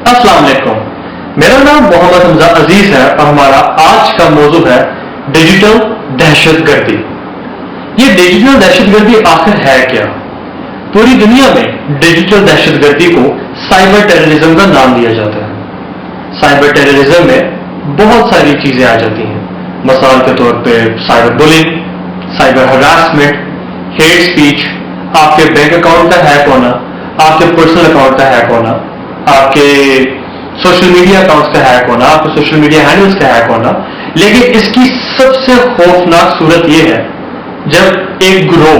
अस्सलाम वालेकुम, मेरा नाम मोहम्मद हमजा अजीज है और हमारा आज का मौजू है डिजिटल दहशतगर्दी। ये डिजिटल दहशतगर्दी आखिर है क्या? पूरी दुनिया में डिजिटल दहशतगर्दी को साइबर टेररिज्म का नाम दिया जाता है। साइबर टेररिज्म में बहुत सारी चीजें आ जाती हैं, मिसाल के तौर पे cyber bullying, cyber harassment, hate speech, आपके बैंक अकाउंट का हैक होना, आपके पर्सनल अकाउंट का हैक होना, आपके सोशल मीडिया अकाउंट्स का हैक होना, आपके सोशल मीडिया हैंडल्स का हैक होना। लेकिन इसकी सबसे खौफनाक सूरत यह है जब एक ग्रोह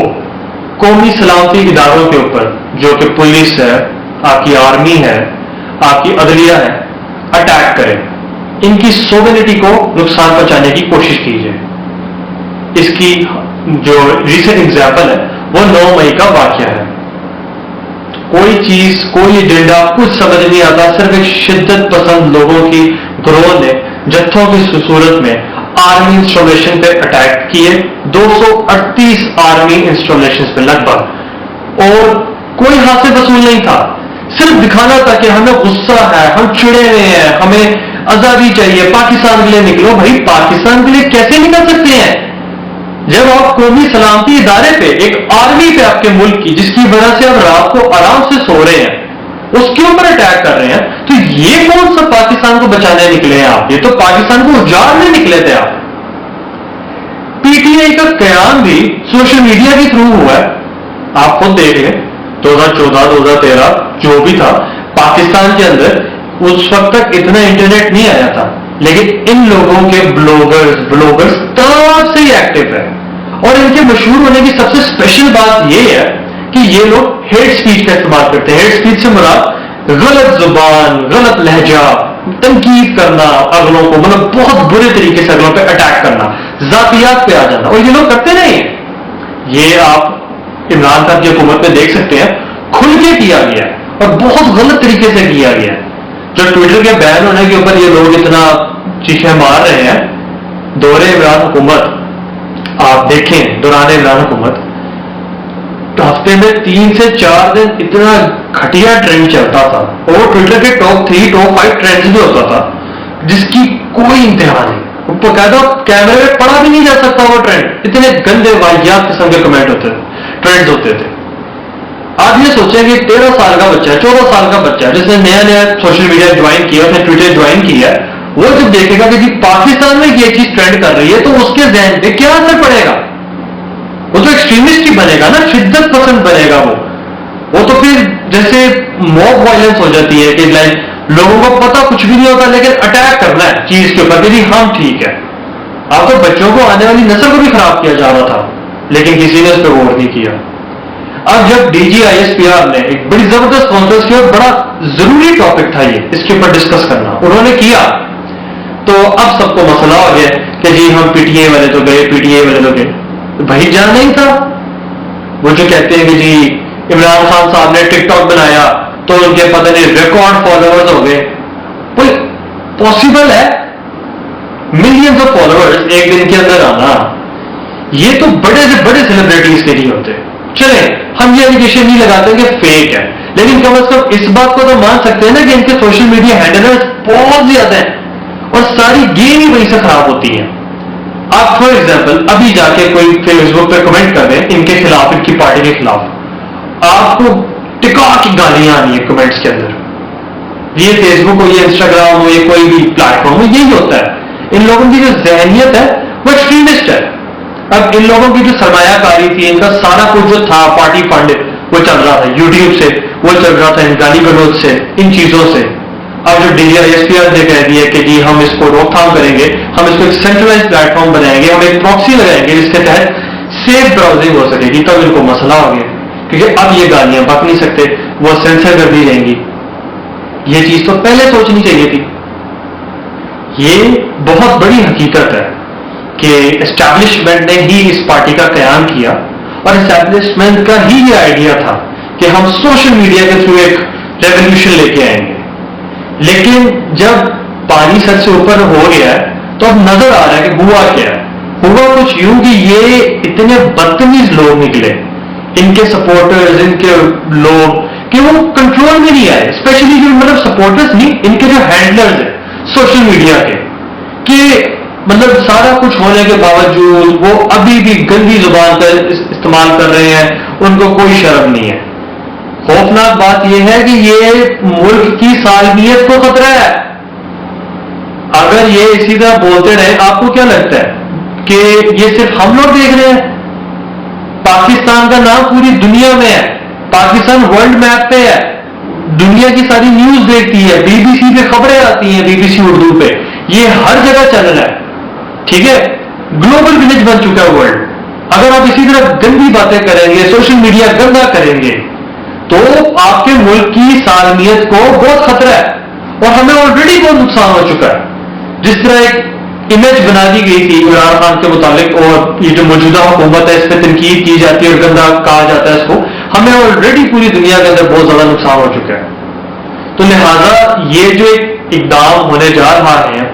कौमी सलामती इदारों के ऊपर, जो कि पुलिस है, आपकी आर्मी है, आपकी अदलिया है, अटैक करे, इनकी सोवेनिटी को नुकसान पहुंचाने की कोशिश की जाए। इसकी जो रीसेंट एग्जाम्पल है वो 9 मई का वाकया है। कोई चीज, कोई एजेंडा कुछ समझ नहीं आता, सिर्फ एक शिद्दत पसंद लोगों की ग्रोह ने जत्थों की सूरत में आर्मी इंस्टॉलेशन पे अटैक किए, 238 आर्मी इंस्टॉलेशन पे लगभग, और कोई हासिल वसूल नहीं था, सिर्फ दिखाना था कि हमें गुस्सा है, हम चिड़े हुए हैं, हमें आजादी चाहिए, पाकिस्तान के लिए निकलो। भाई पाकिस्तान के लिए कैसे निकल सकते हैं जब आप कौमी सलामती इदारे पे, एक आर्मी पे आपके मुल्क की, जिसकी वजह से आप रात को आराम से सो रहे हैं, उसके ऊपर अटैक कर रहे हैं? तो ये कौन सा पाकिस्तान को बचाने निकले हैं आप? ये तो पाकिस्तान को उजाड़ने निकले थे आप। पीटीआई का कयाम भी सोशल मीडिया के थ्रू हुआ है, आप खुद देख लें। 2014, 2013 जो भी था, पाकिस्तान के अंदर उस वक्त तक इतना इंटरनेट नहीं आया था, लेकिन इन लोगों के ब्लॉगर्स तब से ही एक्टिव है। और इनके मशहूर होने की सबसे स्पेशल बात यह है कि ये लोग हेट स्पीच का इस्तेमाल करते हैं। हेट स्पीच से मुराद गलत जुबान, गलत लहजा, तनकीद करना अगलों को, मतलब बहुत बुरे तरीके से अगलों पे अटैक करना, जातियात पे आ जाना। और ये लोग करते नहीं, ये आप इमरान खान की हुकूमत में देख सकते हैं, खुल के किया गया है और बहुत गलत तरीके से किया गया है। जो ट्विटर के बैन होने के ऊपर ये लोग इतना चीखें मार रहे हैं, दौरे इमरान हुकूमत आप देखें, दौरान इमरान हुकूमत तो हफ्ते में 3 से 4 दिन इतना घटिया ट्रेंड चलता था, और ट्विटर के टॉप 3, टॉप 5 ट्रेंड्स भी होता था, जिसकी कोई इंतहा नहीं। बकायदा कैमरे में पढ़ा भी नहीं जा सकता वो ट्रेंड, इतने गंदे वाहियात किस्म के कमेंट होते थे, ट्रेंड्स होते थे। आप ये सोचें कि 13 साल का बच्चा है, 14 साल का बच्चा है, जिसने नया नया सोशल मीडिया ज्वाइन किया, उसने ट्विटर ज्वाइन किया, वो जब देखेगा कि जी पाकिस्तान में ये चीज ट्रेंड कर रही है, तो उसके जहन पे क्या असर पड़ेगा? वो तो एक्सट्रीमिस्ट ही बनेगा ना, शिद्दत पसंद बनेगा वो तो फिर जैसे मॉब वायलेंस हो जाती है कि लाइक लोगों को पता कुछ भी नहीं होता, लेकिन अटैक करना है चीज के ऊपर कि जी हम ठीक है। आप तो बच्चों को, आने वाली नस्ल को भी खराब किया जा रहा था, लेकिन किसी ने उस पर गौर नहीं किया। अब जब DGISPR ने एक बड़ी जबरदस्त कॉन्फ्रेंस की और बड़ा जरूरी टॉपिक था ये, इसके ऊपर डिस्कस करना, उन्होंने किया, तो अब सबको मसला हो गया कि जी हम PTI वाले तो गए, PTI वाले तो गए। भाई जान नहीं था वो जो कहते हैं कि जी इमरान खान साहब ने टिकटॉक बनाया तो उनके पता नहीं रिकॉर्ड फॉलोअर्स हो गए। कोई पॉसिबल है मिलियंस ऑफ फॉलोअर्स एक दिन के अंदर आना? ये तो बड़े से बड़े सेलिब्रिटीज के नहीं होते। चले हम ये एलिगेशन नहीं लगाते कि फेक है, लेकिन कम से कम इस बात को तो मान सकते हैं ना कि इनके सोशल मीडिया हैंडलर्स बहुत ज्यादा हैं और सारी गेम ही वहीं से खराब होती है। आप फॉर एग्जाम्पल अभी जाके कोई फेसबुक पे कमेंट कर दें इनके खिलाफ, इनकी पार्टी के खिलाफ, आपको टिका की गालियां आनी है कमेंट्स के अंदर। ये फेसबुक हो, ये इंस्टाग्राम हो, ये कोई भी प्लेटफॉर्म हो, यही होता है। इन लोगों की जो जहनियत है वो एक्सट्रीमिस्ट है। अब इन लोगों की जो सरमायाकारी थी, इनका सारा कुछ जो था, पार्टी फंड वो चल रहा था यूट्यूब से, वो चल रहा था गाली गलौज से, इन चीजों से। अब जो DGISPR ने कह दिया कि जी हम इसको रोकथाम करेंगे, हम इसको एक सेंट्रलाइज प्लेटफॉर्म बनाएंगे, हम एक प्रॉक्सी लगाएंगे जिसके तहत सेफ ब्राउजिंग हो सकेगी, तब इनको मसला हो गया, क्योंकि अब ये गालियां बक नहीं सकते, वो सेंसर कर दी जाएंगी। ये चीज तो पहले सोचनी चाहिए थी। ये बहुत बड़ी हकीकत है कि एस्टैब्लिशमेंट ने ही इस पार्टी का कयाम किया, और एस्टैब्लिशमेंट का ही ये आइडिया था कि हम सोशल मीडिया के थ्रू एक रेवोल्यूशन लेके आएंगे। लेकिन जब पानी सर से ऊपर हो गया है तो अब नजर आ रहा है कि हुआ क्या है। हुआ कुछ यूं कि ये इतने बदतमीज लोग निकले, इनके सपोर्टर्स, इनके लोग کہ وہ کنٹرول میں نہیں آئے، اسپیشلی جو مطلب سپورٹرز نہیں، ان کے جو ہینڈلرز ہیں سوشل میڈیا کے، کہ مطلب سارا کچھ ہونے کے باوجود وہ ابھی بھی گندی زبان کا استعمال کر رہے ہیں، ان کو کوئی شرم نہیں ہے۔ خوفناک بات یہ ہے کہ یہ ملک کی سالمیت کو خطرہ ہے۔ اگر یہ اسی طرح بولتے رہے، آپ کو کیا لگتا ہے کہ یہ صرف ہم لوگ دیکھ رہے ہیں؟ پاکستان کا نام پوری دنیا میں ہے، پاکستان ورلڈ میپ پہ ہے، دنیا کی ساری نیوز دیکھتی ہے، بی بی سی پہ خبریں آتی ہیں، بی بی سی اردو پہ، یہ ہر جگہ چل رہا ہے، ٹھیک ہے؟ گلوبل ولیج بن چکا ہے ورلڈ۔ اگر آپ اسی طرح گندی باتیں کریں گے، سوشل میڈیا گندا کریں گے، تو آپ کے ملک کی سالمیت کو بہت خطرہ ہے، اور ہمیں آلریڈی بہت نقصان ہو چکا ہے۔ جس طرح ایک امیج بنا دی گئی تھی عمران خان کے متعلق، اور یہ جو موجودہ حکومت ہے اس پہ تنقید کی جاتی ہے اور گندا کہا جاتا ہے اس کو، ہمیں آلریڈی پوری دنیا کے اندر بہت زیادہ نقصان ہو چکا ہے۔ تو لہذا یہ جو ایک اقدام ہونے جا رہا ہے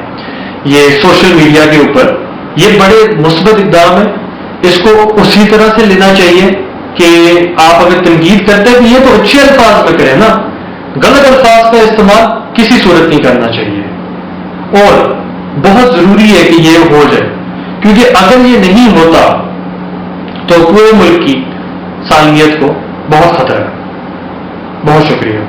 یہ سوشل میڈیا کے اوپر، یہ بڑے مثبت اقدام ہے، اس کو اسی طرح سے لینا چاہیے کہ آپ اگر تنقید کرتے بھی ہیں تو اچھے الفاظ میں کریں نا، غلط الفاظ کا استعمال کسی صورت نہیں کرنا چاہیے، اور بہت ضروری ہے کہ یہ ہو جائے، کیونکہ اگر یہ نہیں ہوتا تو پورے ملک کی سالمیت کو بہت خطرہ ہے۔ بہت شکریہ۔